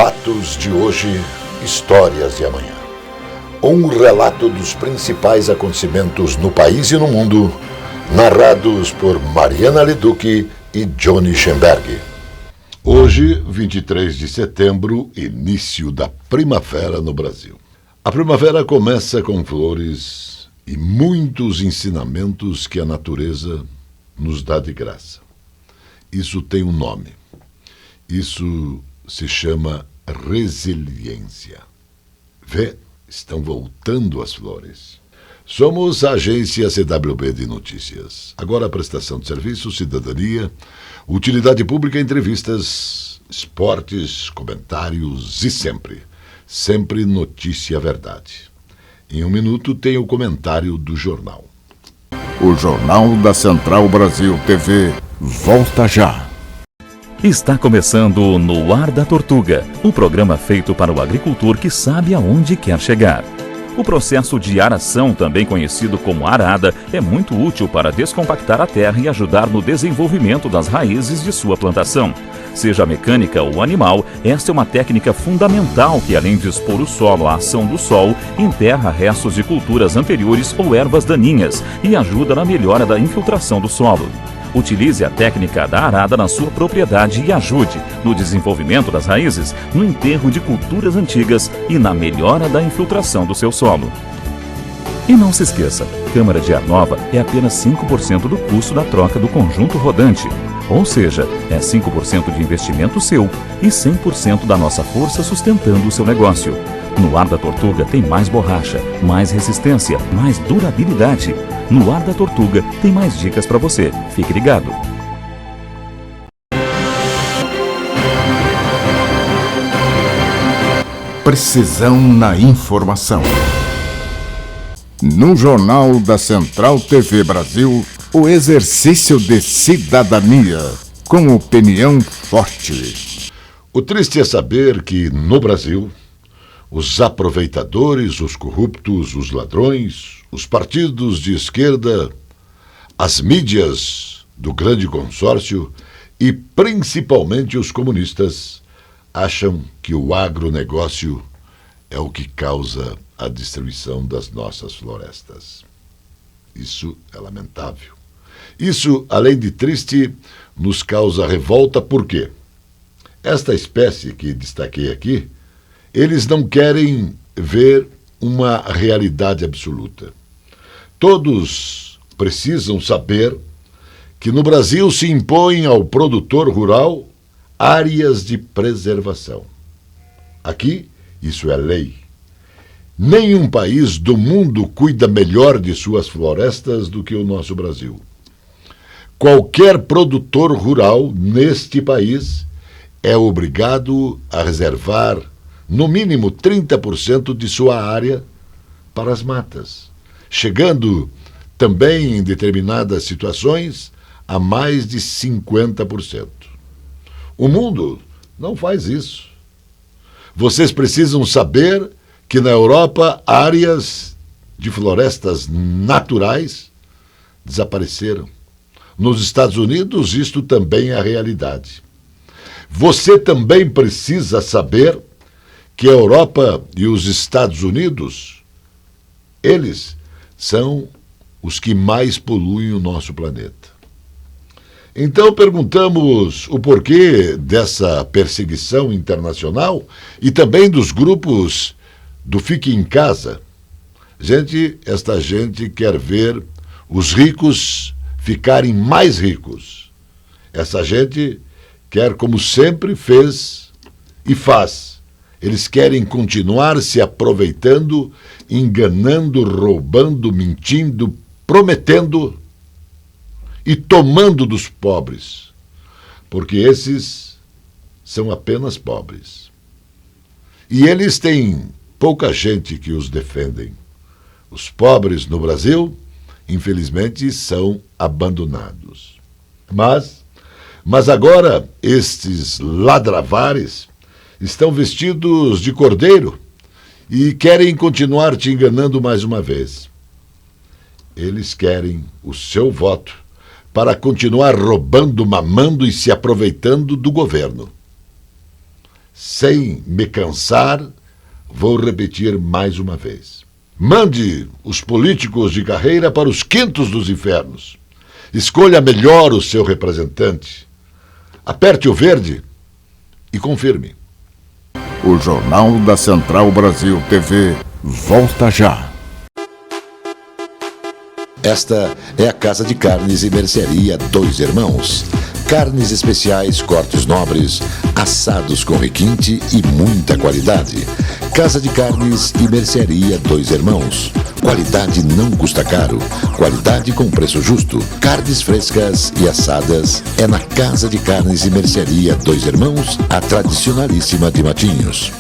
Fatos de hoje, histórias de amanhã. Um relato dos principais acontecimentos no país e no mundo, narrados por Mariana Leduc e Johnny Schemberg. Hoje, 23 de setembro, início da primavera no Brasil. A primavera começa com flores e muitos ensinamentos que a natureza nos dá de graça. Isso tem um nome. Isso se chama resiliência. Vê, estão voltando as flores. Somos a agência CWB de Notícias. Agora a prestação de serviço, cidadania, utilidade pública, entrevistas, esportes, comentários e sempre notícia verdade. Em um minuto tem o comentário do jornal. O Jornal da Central Brasil TV volta já. Está começando No Ar da Tortuga, um programa feito para o agricultor que sabe aonde quer chegar. O processo de aração, também conhecido como arada, é muito útil para descompactar a terra e ajudar no desenvolvimento das raízes de sua plantação. Seja mecânica ou animal, esta é uma técnica fundamental que, além de expor o solo à ação do sol, enterra restos de culturas anteriores ou ervas daninhas e ajuda na melhora da infiltração do solo. Utilize a técnica da arada na sua propriedade e ajude no desenvolvimento das raízes, no enterro de culturas antigas e na melhora da infiltração do seu solo. E não se esqueça, câmara de ar nova é apenas 5% do custo da troca do conjunto rodante. Ou seja, é 5% de investimento seu e 100% da nossa força sustentando o seu negócio. No Ar da Tortuga tem mais borracha, mais resistência, mais durabilidade. No Ar da Tortuga tem mais dicas para você. Fique ligado. Precisão na informação. No Jornal da Central TV Brasil, o exercício de cidadania, com opinião forte. O triste é saber que, no Brasil, os aproveitadores, os corruptos, os ladrões, os partidos de esquerda, as mídias do grande consórcio e principalmente os comunistas acham que o agronegócio é o que causa a destruição das nossas florestas. Isso é lamentável. Isso, além de triste, nos causa revolta porque esta espécie que destaquei aqui, eles não querem ver uma realidade absoluta. Todos precisam saber que no Brasil se impõem ao produtor rural áreas de preservação. Aqui, isso é lei. Nenhum país do mundo cuida melhor de suas florestas do que o nosso Brasil. Qualquer produtor rural neste país é obrigado a reservar no mínimo 30% de sua área para as matas, chegando também em determinadas situações a mais de 50%. O mundo não faz isso. Vocês precisam saber que na Europa áreas de florestas naturais desapareceram. Nos Estados Unidos isto também é a realidade. Você também precisa saber que a Europa e os Estados Unidos, eles são os que mais poluem o nosso planeta. Então perguntamos o porquê dessa perseguição internacional e também dos grupos do Fique em Casa. Esta gente quer ver os ricos ficarem mais ricos. Essa gente quer, como sempre fez e faz, eles querem continuar se aproveitando, enganando, roubando, mentindo, prometendo e tomando dos pobres, porque esses são apenas pobres. E eles têm pouca gente que os defendem. Os pobres no Brasil, infelizmente, são abandonados. Mas agora estes ladravares estão vestidos de cordeiro e querem continuar te enganando mais uma vez. Eles querem o seu voto para continuar roubando, mamando e se aproveitando do governo. sem me cansar, vou repetir mais uma vez. Mande os políticos de carreira para os quintos dos infernos. Escolha melhor o seu representante. Aperte o verde e confirme. O Jornal da Central Brasil TV volta já. Esta é a Casa de Carnes e Mercearia Dois Irmãos. Carnes especiais, cortes nobres, assados com requinte e muita qualidade. Casa de Carnes e Mercearia Dois Irmãos. Qualidade não custa caro. Qualidade com preço justo. Carnes frescas e assadas é na Casa de Carnes e Mercearia Dois Irmãos, a tradicionalíssima de Matinhos.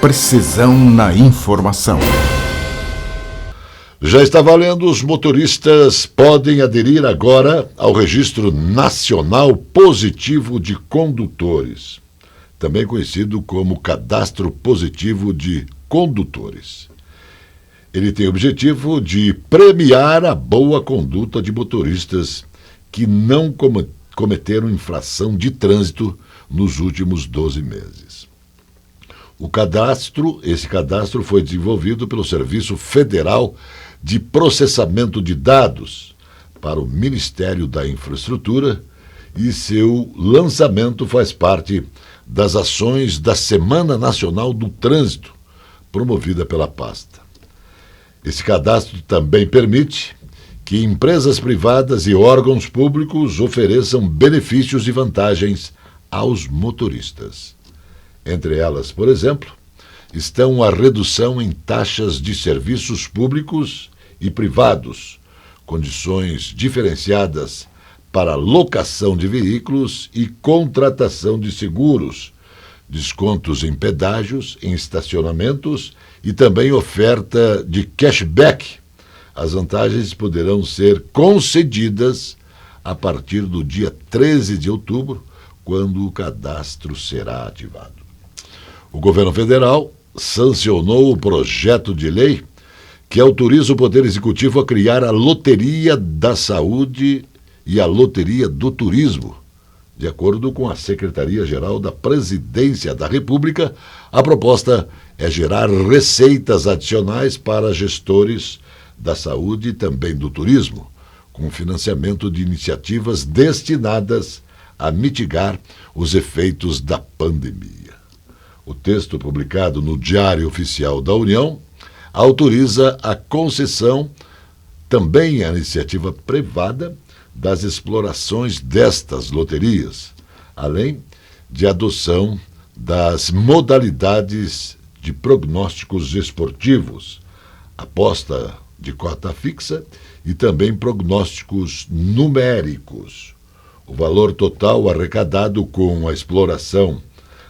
Precisão na informação. Já está valendo, os motoristas podem aderir agora ao Registro Nacional Positivo de Condutores, também conhecido como Cadastro Positivo de Condutores. Ele tem o objetivo de premiar a boa conduta de motoristas que não cometeram infração de trânsito nos últimos 12 meses. Esse cadastro foi desenvolvido pelo Serviço Federal de Processamento de Dados para o Ministério da Infraestrutura e seu lançamento faz parte das ações da Semana Nacional do Trânsito, promovida pela pasta. Esse cadastro também permite que empresas privadas e órgãos públicos ofereçam benefícios e vantagens aos motoristas. Entre elas, por exemplo, estão a redução em taxas de serviços públicos e privados, condições diferenciadas para locação de veículos e contratação de seguros, descontos em pedágios, em estacionamentos e também oferta de cashback. As vantagens poderão ser concedidas a partir do dia 13 de outubro, quando o cadastro será ativado. O governo federal sancionou o projeto de lei que autoriza o Poder Executivo a criar a Loteria da Saúde e a Loteria do Turismo. De acordo com a Secretaria-Geral da Presidência da República, a proposta é gerar receitas adicionais para gestores da saúde e também do turismo, com financiamento de iniciativas destinadas a mitigar os efeitos da pandemia. O texto publicado no Diário Oficial da União autoriza a concessão, também à iniciativa privada, das explorações destas loterias, além de adoção das modalidades de prognósticos esportivos, aposta de cota fixa e também prognósticos numéricos. O valor total arrecadado com a exploração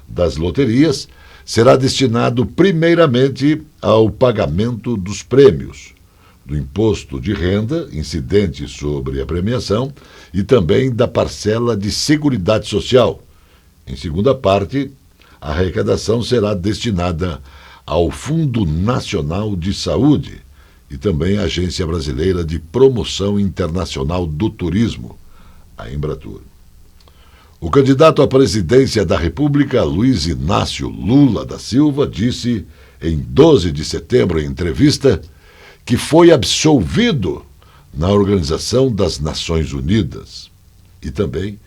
das loterias será destinado primeiramente ao pagamento dos prêmios, do imposto de renda incidente sobre a premiação e também da parcela de Seguridade Social. Em segunda parte, a arrecadação será destinada ao Fundo Nacional de Saúde e também à Agência Brasileira de Promoção Internacional do Turismo, a Embratur. O candidato à presidência da República, Luiz Inácio Lula da Silva, disse em 12 de setembro, em entrevista, que foi absolvido na Organização das Nações Unidas e também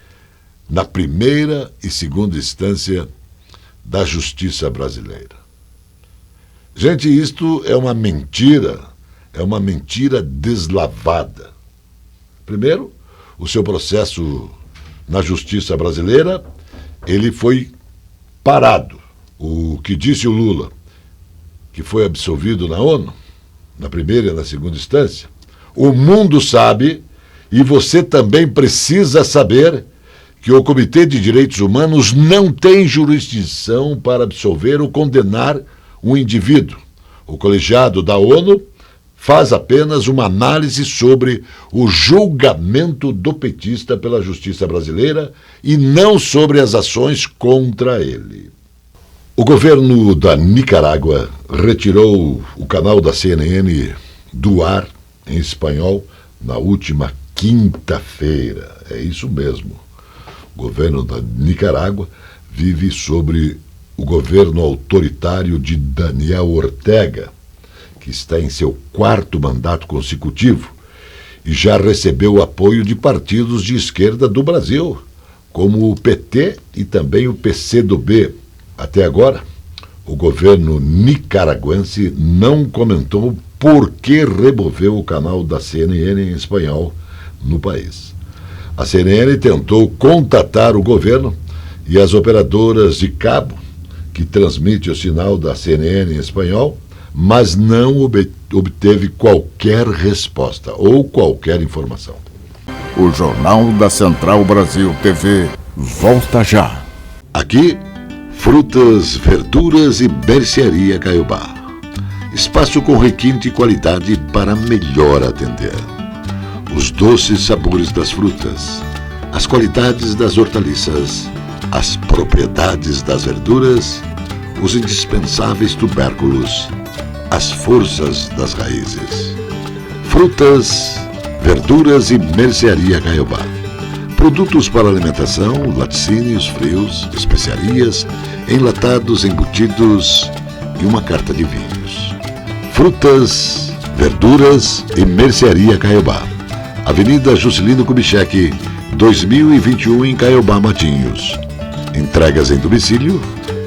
na primeira e segunda instância da Justiça Brasileira. Gente, isto é uma mentira deslavada. Primeiro, o seu processo na Justiça Brasileira, ele foi parado. O que disse o Lula, que foi absolvido na ONU, na primeira e na segunda instância, o mundo sabe, e você também precisa saber, que o Comitê de Direitos Humanos não tem jurisdição para absolver ou condenar um indivíduo. O colegiado da ONU faz apenas uma análise sobre o julgamento do petista pela justiça brasileira e não sobre as ações contra ele. O governo da Nicarágua retirou o canal da CNN do ar em espanhol na última quinta-feira. É isso mesmo. O governo da Nicarágua vive sobre o governo autoritário de Daniel Ortega, que está em seu 4º mandato consecutivo e já recebeu o apoio de partidos de esquerda do Brasil, como o PT e também o PCdoB. Até agora, o governo nicaragüense não comentou por que removeu o canal da CNN em espanhol no país. A CNN tentou contatar o governo e as operadoras de cabo que transmite o sinal da CNN em espanhol, mas não obteve qualquer resposta ou qualquer informação. O Jornal da Central Brasil TV volta já. Aqui, frutas, verduras e mercearia Caiobá. Espaço com requinte e qualidade para melhor atender. Os doces sabores das frutas, as qualidades das hortaliças, as propriedades das verduras, os indispensáveis tubérculos, as forças das raízes. Frutas, verduras e mercearia Caiobá. Produtos para alimentação, laticínios, frios, especiarias, enlatados, embutidos e uma carta de vinhos. Frutas, verduras e mercearia Caiobá. Avenida Juscelino Kubitschek, 2021 em Caiobá, Matinhos. Entregas em domicílio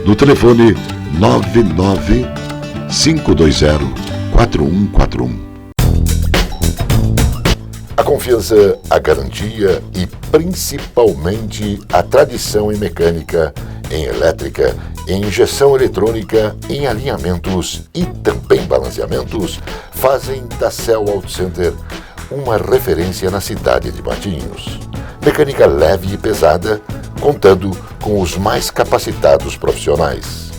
no telefone 99520-4141. A confiança, a garantia e principalmente a tradição em mecânica, em elétrica, em injeção eletrônica, em alinhamentos e também balanceamentos fazem da Cell Auto Center uma referência na cidade de Matinhos. Mecânica leve e pesada, contando com os mais capacitados profissionais.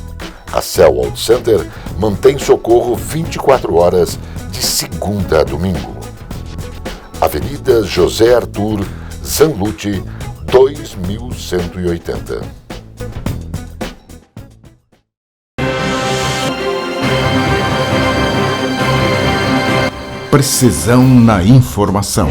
A Cell Auto Center mantém socorro 24 horas de segunda a domingo. Avenida José Arthur Zanlucci, 2180. Precisão na informação.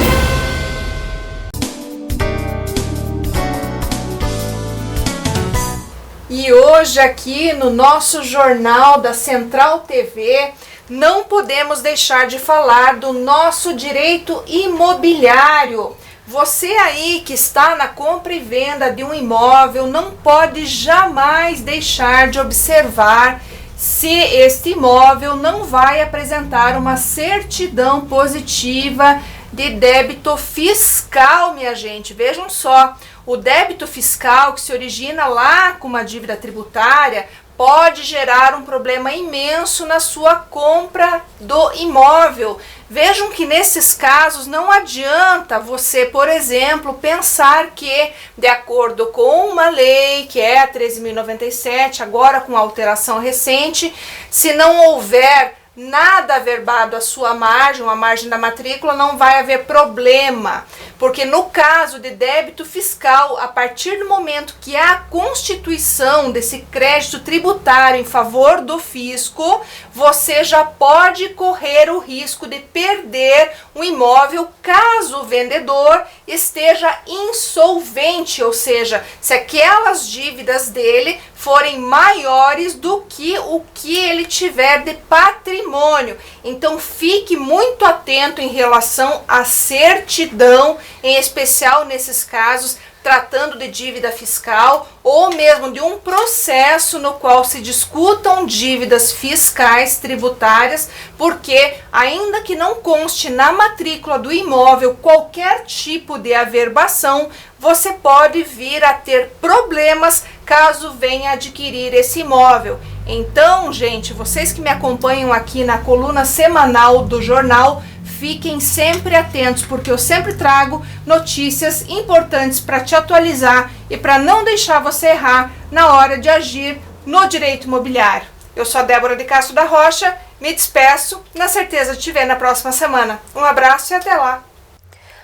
E hoje aqui no nosso Jornal da Central TV, não podemos deixar de falar do nosso direito imobiliário. Você aí que está na compra e venda de um imóvel não pode jamais deixar de observar se este imóvel não vai apresentar uma certidão positiva de débito fiscal, minha gente. Vejam só, o débito fiscal que se origina lá com uma dívida tributária pode gerar um problema imenso na sua compra do imóvel. Vejam que nesses casos não adianta você, por exemplo, pensar que, de acordo com uma lei, que é a 13.097, agora com alteração recente, se não houver nada averbado à sua margem, a margem da matrícula, não vai haver problema, porque no caso de débito fiscal, a partir do momento que há a constituição desse crédito tributário em favor do fisco, você já pode correr o risco de perder o imóvel caso o vendedor esteja insolvente, ou seja, se aquelas dívidas dele forem maiores do que o que ele tiver de patrimônio. Então fique muito atento em relação à certidão, em especial nesses casos, tratando de dívida fiscal ou mesmo de um processo no qual se discutam dívidas fiscais tributárias, porque ainda que não conste na matrícula do imóvel qualquer tipo de averbação, você pode vir a ter problemas caso venha adquirir esse imóvel. Então, gente, vocês que me acompanham aqui na coluna semanal do jornal, fiquem sempre atentos, porque eu sempre trago notícias importantes para te atualizar e para não deixar você errar na hora de agir no direito imobiliário. Eu sou a Débora de Castro da Rocha, me despeço, na certeza de te ver na próxima semana. Um abraço e até lá!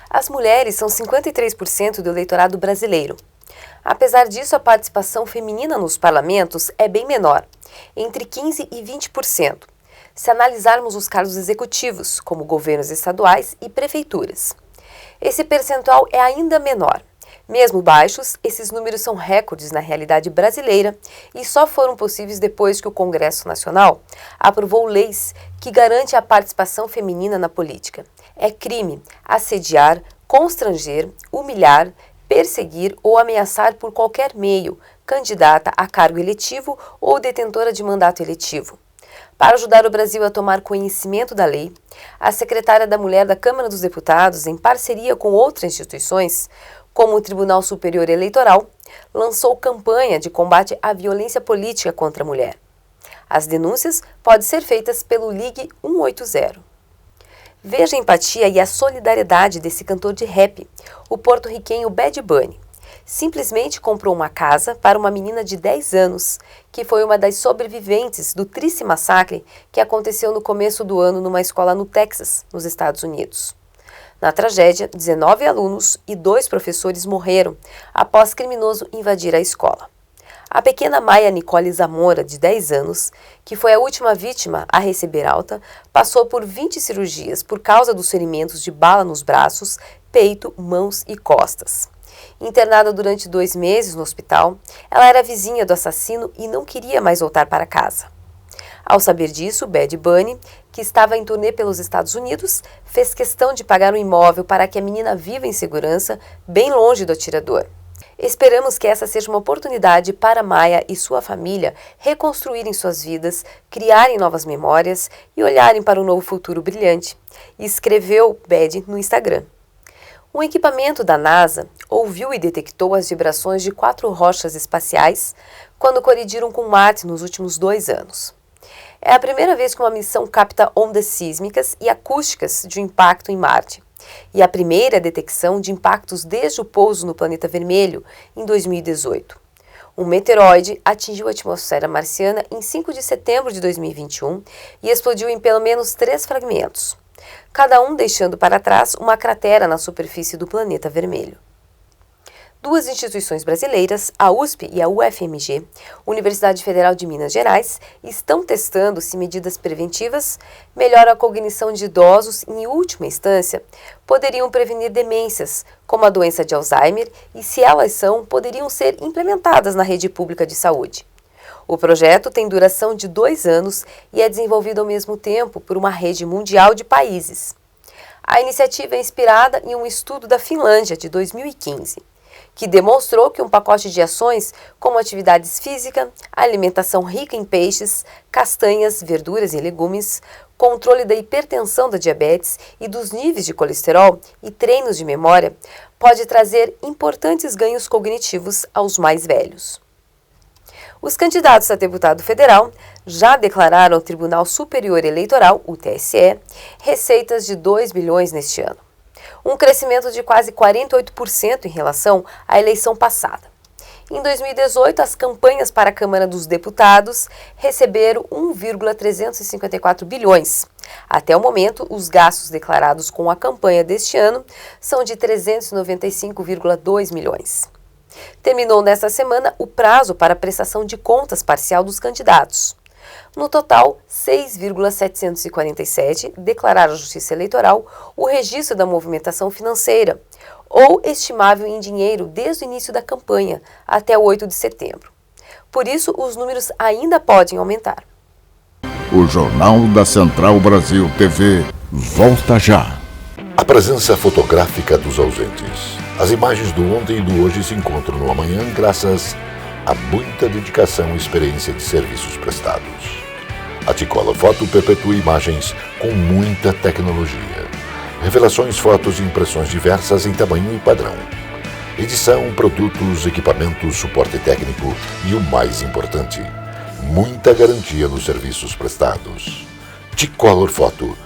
As mulheres são 53% do eleitorado brasileiro. Apesar disso, a participação feminina nos parlamentos é bem menor, entre 15% e 20%. se analisarmos os cargos executivos, como governos estaduais e prefeituras. Esse percentual é ainda menor. Mesmo baixos, esses números são recordes na realidade brasileira e só foram possíveis depois que o Congresso Nacional aprovou leis que garantem a participação feminina na política. É crime assediar, constranger, humilhar, perseguir ou ameaçar por qualquer meio candidata a cargo eletivo ou detentora de mandato eletivo. Para ajudar o Brasil a tomar conhecimento da lei, a secretária da Mulher da Câmara dos Deputados, em parceria com outras instituições, como o Tribunal Superior Eleitoral, lançou campanha de combate à violência política contra a mulher. As denúncias podem ser feitas pelo Ligue 180. Veja a empatia e a solidariedade desse cantor de rap, o porto-riquenho Bad Bunny. Simplesmente comprou uma casa para uma menina de 10 anos, que foi uma das sobreviventes do triste massacre que aconteceu no começo do ano numa escola no Texas, nos Estados Unidos. Na tragédia, 19 alunos e 2 professores morreram após criminoso invadir a escola. A pequena Maia Nicole Zamora, de 10 anos, que foi a última vítima a receber alta, passou por 20 cirurgias por causa dos ferimentos de bala nos braços, peito, mãos e costas. Internada durante 2 meses no hospital, ela era vizinha do assassino e não queria mais voltar para casa. Ao saber disso, Bad Bunny, que estava em turnê pelos Estados Unidos, fez questão de pagar um imóvel para que a menina viva em segurança, bem longe do atirador. Esperamos que essa seja uma oportunidade para Maia e sua família reconstruírem suas vidas, criarem novas memórias e olharem para um novo futuro brilhante, escreveu Bad no Instagram. Um equipamento da NASA ouviu e detectou as vibrações de 4 rochas espaciais quando colidiram com Marte nos últimos 2 anos. É a primeira vez que uma missão capta ondas sísmicas e acústicas de um impacto em Marte, e a primeira detecção de impactos desde o pouso no planeta vermelho, em 2018. Um meteoroide atingiu a atmosfera marciana em 5 de setembro de 2021 e explodiu em pelo menos 3 fragmentos, cada um deixando para trás uma cratera na superfície do planeta vermelho. 2 instituições brasileiras, a USP e a UFMG, Universidade Federal de Minas Gerais, estão testando se medidas preventivas melhoram a cognição de idosos e, em última instância, poderiam prevenir demências, como a doença de Alzheimer, e, se elas são, poderiam ser implementadas na rede pública de saúde. O projeto tem duração de 2 anos e é desenvolvido ao mesmo tempo por uma rede mundial de países. A iniciativa é inspirada em um estudo da Finlândia, de 2015. Que demonstrou que um pacote de ações como atividades físicas, alimentação rica em peixes, castanhas, verduras e legumes, controle da hipertensão, da diabetes e dos níveis de colesterol e treinos de memória pode trazer importantes ganhos cognitivos aos mais velhos. Os candidatos a deputado federal já declararam ao Tribunal Superior Eleitoral, o TSE, receitas de 2 bilhões neste ano. Um crescimento de quase 48% em relação à eleição passada. Em 2018, as campanhas para a Câmara dos Deputados receberam 1,354 bilhões. Até o momento, os gastos declarados com a campanha deste ano são de 395,2 milhões. Terminou nesta semana o prazo para a prestação de contas parcial dos candidatos. No total, 6,747 declararam à Justiça Eleitoral o registro da movimentação financeira, ou estimável em dinheiro desde o início da campanha até 8 de setembro. Por isso, os números ainda podem aumentar. O Jornal da Central Brasil TV volta já. A presença fotográfica dos ausentes. As imagens do ontem e do hoje se encontram no amanhã graças a muita dedicação e experiência de serviços prestados. A T-Color Foto perpetua imagens com muita tecnologia. Revelações, fotos e impressões diversas em tamanho e padrão. Edição, produtos, equipamentos, suporte técnico e o mais importante, muita garantia nos serviços prestados. T-Color Foto,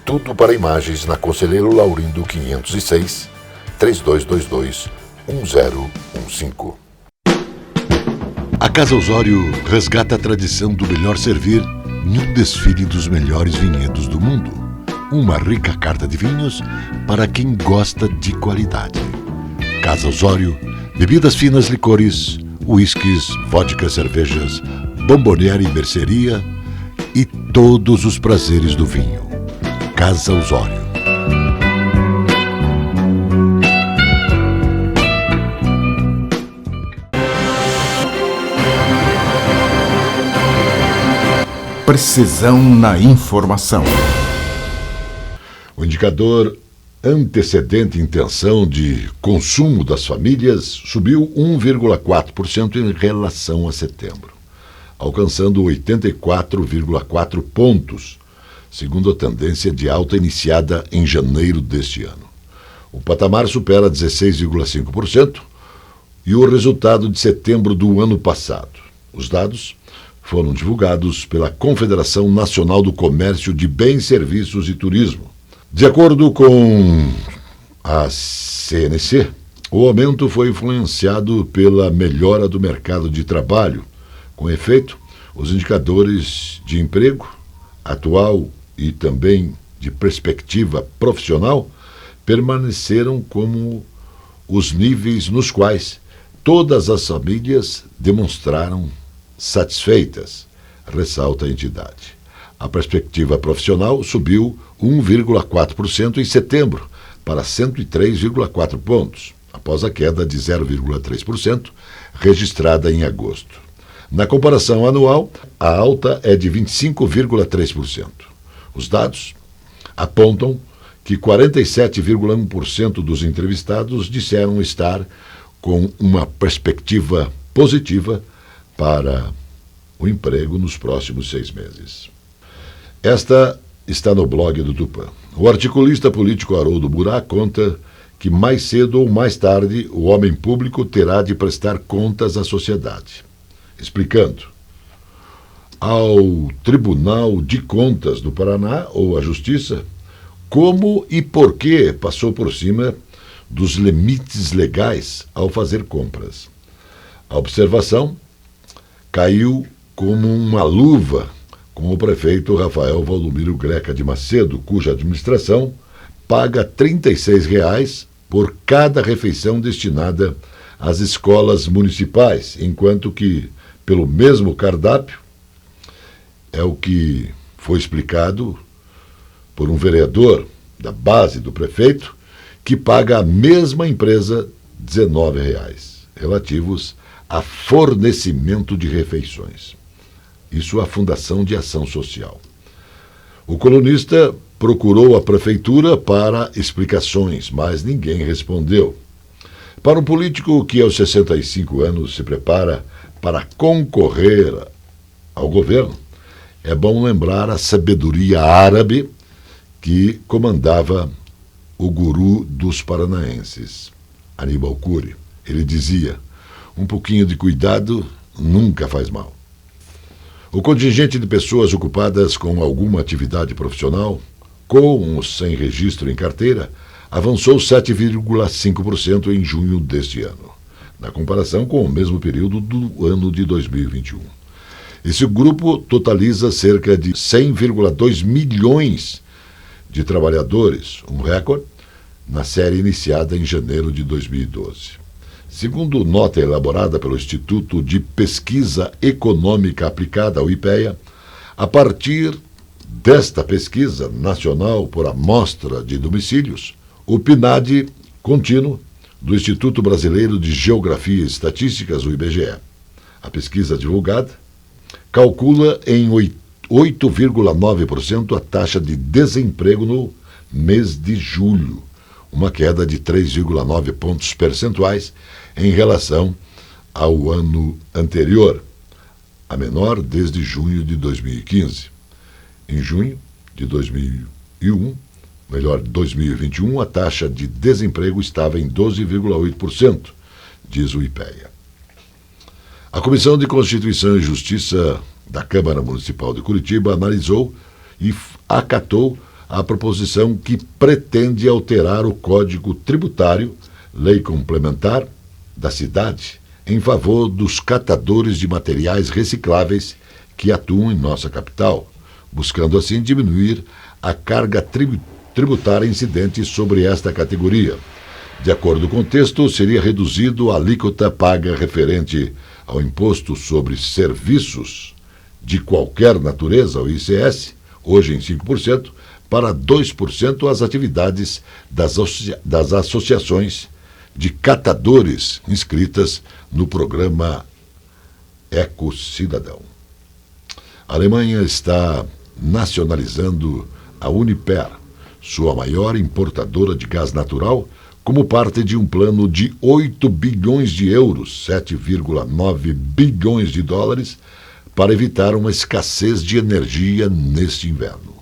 tudo para imagens na Conselheiro Laurindo 506, 3222-1015. A Casa Osório resgata a tradição do melhor servir em um desfile dos melhores vinhedos do mundo. Uma rica carta de vinhos para quem gosta de qualidade. Casa Osório, bebidas finas, licores, uísques, vodka, cervejas, bomboniere e mercearia e todos os prazeres do vinho. Casa Osório. Precisão na informação. O indicador antecedente intenção de consumo das famílias subiu 1,4% em relação a setembro, alcançando 84,4 pontos, segundo a tendência de alta iniciada em janeiro deste ano. O patamar supera 16,5% e o resultado de setembro do ano passado. Os dados foram divulgados pela Confederação Nacional do Comércio de Bens, Serviços e Turismo. De acordo com a CNC, o aumento foi influenciado pela melhora do mercado de trabalho. Com efeito, os indicadores de emprego atual e também de perspectiva profissional permaneceram como os níveis nos quais todas as famílias demonstraram satisfeitas, ressalta a entidade. A perspectiva profissional subiu 1,4% em setembro, para 103,4 pontos, após a queda de 0,3% registrada em agosto. Na comparação anual, a alta é de 25,3%. Os dados apontam que 47,1% dos entrevistados disseram estar com uma perspectiva positiva para o emprego nos próximos 6 meses. Esta está no blog do Tupã. O articulista político Haroldo Burá conta que mais cedo ou mais tarde o homem público terá de prestar contas à sociedade, explicando ao Tribunal de Contas do Paraná, ou à Justiça, como e por que passou por cima dos limites legais ao fazer compras. A observação caiu como uma luva com o prefeito Rafael Valdomiro Greca de Macedo, cuja administração paga R$ 36 por cada refeição destinada às escolas municipais, enquanto que, pelo mesmo cardápio, é o que foi explicado por um vereador da base do prefeito, que paga a mesma empresa R$ 19, relativos a fornecimento de refeições. Isso a Fundação de Ação Social. O colunista procurou a prefeitura para explicações, mas ninguém respondeu. Para um político que aos 65 anos se prepara para concorrer ao governo, é bom lembrar a sabedoria árabe que comandava o guru dos paranaenses, Aníbal Cury. Ele dizia: um pouquinho de cuidado nunca faz mal. O contingente de pessoas ocupadas com alguma atividade profissional, com ou sem registro em carteira, avançou 7,5% em junho deste ano, na comparação com o mesmo período do ano de 2021. Esse grupo totaliza cerca de 100,2 milhões de trabalhadores, um recorde na série iniciada em janeiro de 2012. Segundo nota elaborada pelo Instituto de Pesquisa Econômica Aplicada, o IPEA, a partir desta pesquisa nacional por amostra de domicílios, o PNAD contínuo do Instituto Brasileiro de Geografia e Estatísticas, o IBGE. A pesquisa divulgada calcula em 8,9% a taxa de desemprego no mês de julho, uma queda de 3,9 pontos percentuais em relação ao ano anterior, a menor desde junho de 2015. Em junho de 2021, a taxa de desemprego estava em 12,8%, diz o IPEA. A Comissão de Constituição e Justiça da Câmara Municipal de Curitiba analisou e acatou a proposição que pretende alterar o Código Tributário, lei complementar da cidade, em favor dos catadores de materiais recicláveis que atuam em nossa capital, buscando assim diminuir a carga tributária incidente sobre esta categoria. De acordo com o texto, seria reduzido a alíquota paga referente ao imposto sobre serviços de qualquer natureza, o ICS, hoje em 5%, para 2% as atividades das associações de catadores inscritas no programa Ecocidadão. A Alemanha está nacionalizando a Uniper, sua maior importadora de gás natural, como parte de um plano de 8 bilhões de euros, 7,9 bilhões de dólares, para evitar uma escassez de energia neste inverno.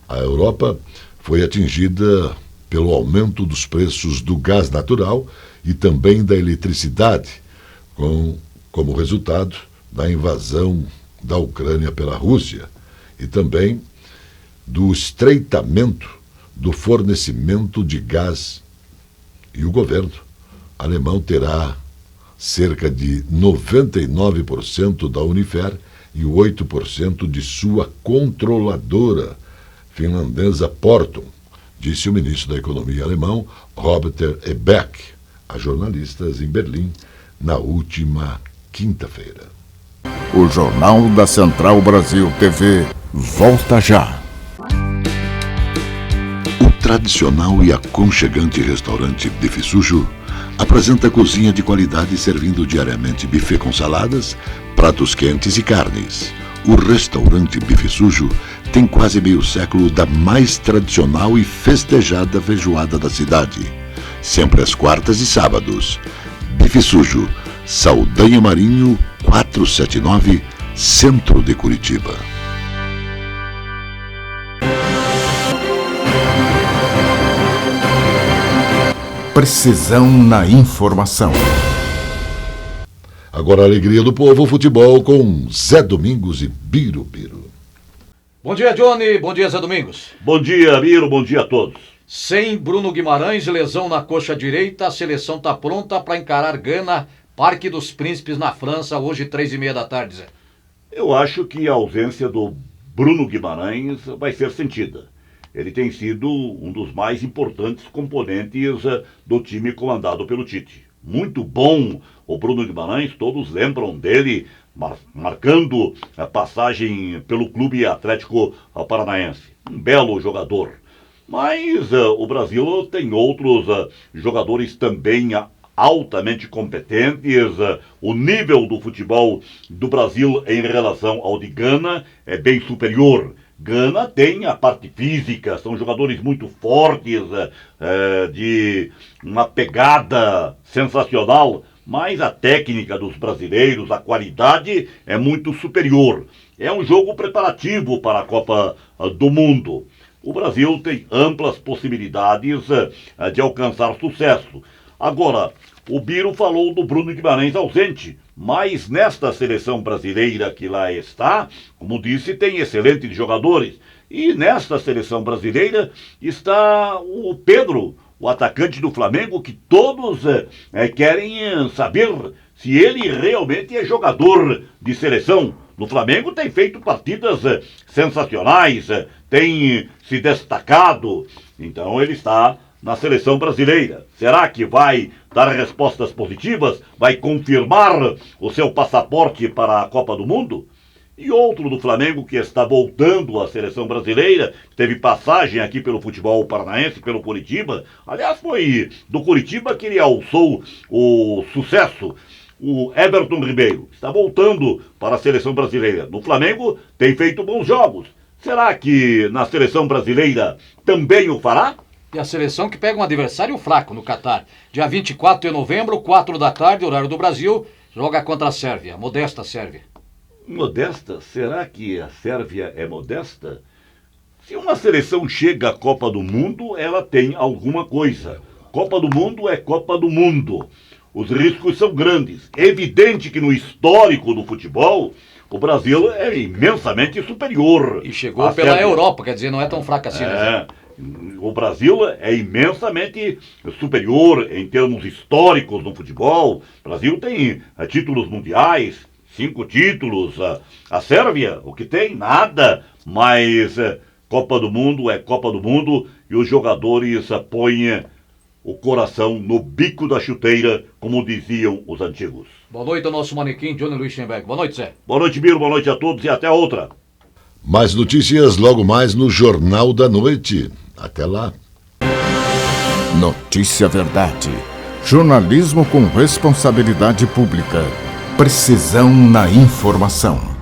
A Europa foi atingida pelo aumento dos preços do gás natural e também da eletricidade, como resultado da invasão da Ucrânia pela Rússia e também do estreitamento do fornecimento de gás. E o governo alemão terá cerca de 99% da Uniper e 8% de sua controladora finlandesa Porton, disse o ministro da Economia alemão Robert Habeck a jornalistas em Berlim na última quinta-feira. O Jornal da Central Brasil TV volta já. O tradicional e aconchegante restaurante Bife Sujo apresenta cozinha de qualidade servindo diariamente buffet com saladas, pratos quentes e carnes. O restaurante Bife Sujo tem quase meio século da mais tradicional e festejada feijoada da cidade. Sempre às quartas e sábados. Bife Sujo, Saldanha Marinho, 479, Centro de Curitiba. Precisão na informação. Agora a alegria do povo, futebol com Zé Domingos e Birubiru. Bom dia, Johnny. Bom dia, Zé Domingos. Bom dia, Biro. Bom dia a todos. Sem Bruno Guimarães, lesão na coxa direita, a seleção está pronta para encarar Gana, Parque dos Príncipes, na França, hoje 3h30 da tarde, Zé. Eu acho que a ausência do Bruno Guimarães vai ser sentida. Ele tem sido um dos mais importantes componentes do time comandado pelo Tite. Muito bom o Bruno Guimarães, todos lembram dele, marcando a passagem pelo Clube Atlético Paranaense. Um belo jogador. Mas o Brasil tem outros jogadores também altamente competentes. O nível do futebol do Brasil em relação ao de Gana é bem superior. Gana tem a parte física, são jogadores muito fortes, de uma pegada sensacional, mas a técnica dos brasileiros, a qualidade é muito superior. É um jogo preparativo para a Copa do Mundo. O Brasil tem amplas possibilidades de alcançar sucesso. Agora, o Biro falou do Bruno Guimarães ausente, mas nesta seleção brasileira que lá está, como disse, tem excelentes jogadores. E nesta seleção brasileira está o Pedro, o atacante do Flamengo, que todos querem saber se ele realmente é jogador de seleção. No Flamengo tem feito partidas sensacionais, tem se destacado, então ele está na seleção brasileira. Será que vai dar respostas positivas? Vai confirmar o seu passaporte para a Copa do Mundo? E outro do Flamengo que está voltando à seleção brasileira, teve passagem aqui pelo futebol paranaense, pelo Curitiba. Aliás, foi do Curitiba que ele alçou o sucesso. O Everton Ribeiro está voltando para a seleção brasileira. No Flamengo tem feito bons jogos. Será que na seleção brasileira também o fará? E a seleção que pega um adversário fraco no Catar. Dia 24 de novembro, 4 da tarde, horário do Brasil, joga contra a Sérvia, a modesta Sérvia. Modesta? Será que a Sérvia é modesta? Se uma seleção chega à Copa do Mundo, ela tem alguma coisa. Copa do Mundo é Copa do Mundo. Os riscos são grandes. É evidente que no histórico do futebol, o Brasil é imensamente superior. E chegou pela Sérvia. Europa, quer dizer, não é tão fraca assim, né? O Brasil é imensamente superior em termos históricos no futebol. O Brasil tem títulos mundiais, 5 títulos. A Sérvia, o que tem? Nada. Mas Copa do Mundo é Copa do Mundo e os jogadores põem o coração no bico da chuteira, como diziam os antigos. Boa noite ao nosso manequim, Johnny Luiz Schemberg. Boa noite, Zé. Boa noite, Biro. Boa noite a todos e até a outra. Mais notícias logo mais no Jornal da Noite. Até lá. Notícia Verdade. Jornalismo com responsabilidade pública. Precisão na informação.